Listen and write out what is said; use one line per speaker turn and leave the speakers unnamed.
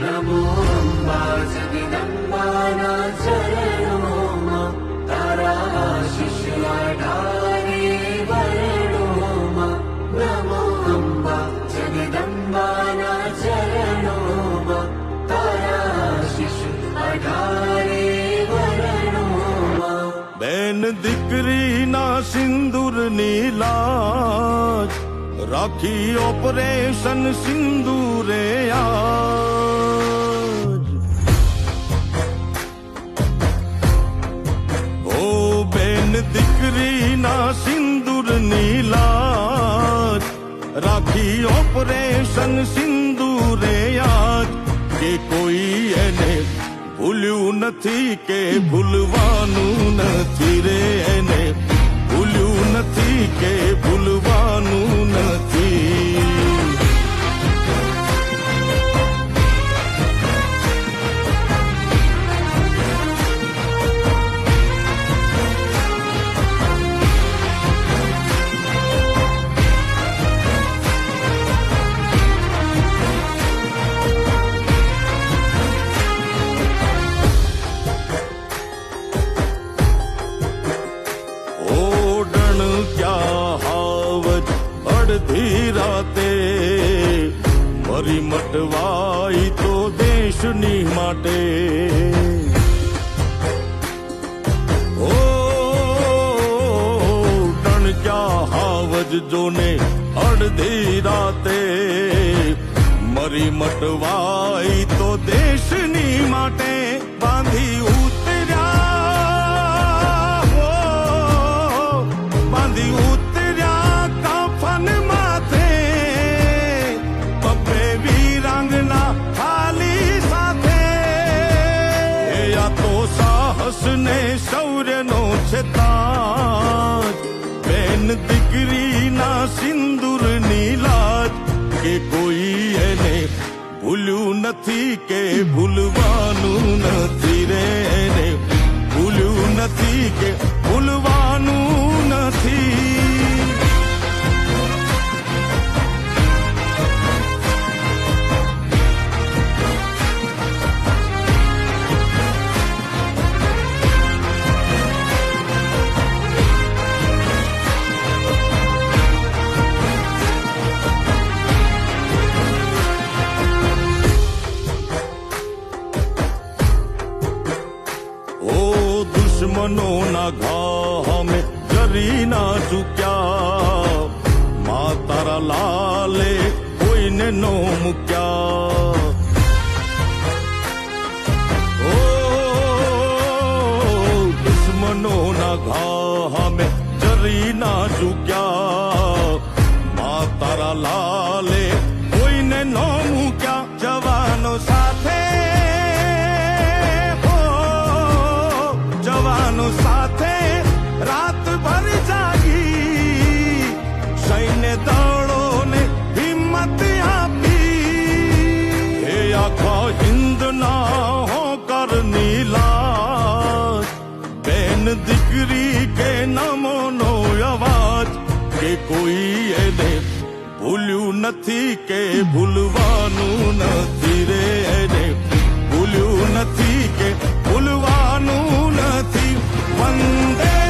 नमो अम्बा जगदम्बाना चरणों तारा आशीष अठारे वर्णों नमो अम्बा जगदम्बाना चरणों तारा आशीष अठारे वर्णों
બેન દીકરીના સિંદૂરની લાજ રાખી ઓપરેશન સિંદૂરે આજ ઓ બેન દીકરીના સિંદૂરની લાજ રાખી ઓપરેશન સિંદૂરે આજ કે કોઈ એને ભૂલ્યું નથી કે ભૂલવાનું નથી રે એને ભૂલ્યું નથી કે ભૂલવાનું નથી અડધી રાતે મરી મટવાઈ તો દેશની માટે ઓ ડણક્યા હાવજ જોને અડધી રાતે મરી મટવાઈ તો દેશની માટે બાંધી ઉતર્યા બાંધી ને શૌર્યનો છે તાજ બેન દીકરીના સિંદૂરની લાજ કે કોઈ એને ભૂલ્યું નથી કે ભૂલવાનું નથી રે એને ભૂલ્યું નથી કે ભૂલવાનું નથી દુશ્મનોના ઘા અમે જરી ના ચૂક્યા મા તારા લાલે કોઈને નો મૂક્યા ઓ દુશ્મનોના ઘા અમે જરી ના ચૂક્યા મા તારા લાલે કોઈને નો મૂક્યા જવાનો સાથે સાથે રાત ભર જાગી સૈન્ય દળોને હિંમત આપી હે આખા હિંદના હોકરની લાજ બેન દીકરી કે નમોનો અવાજ કે કોઈ એને ભૂલ્યું નથી કે ભૂલવાનું નથી રે એને ભૂલ્યું નથી કે ભૂલવાનું નથી વંદે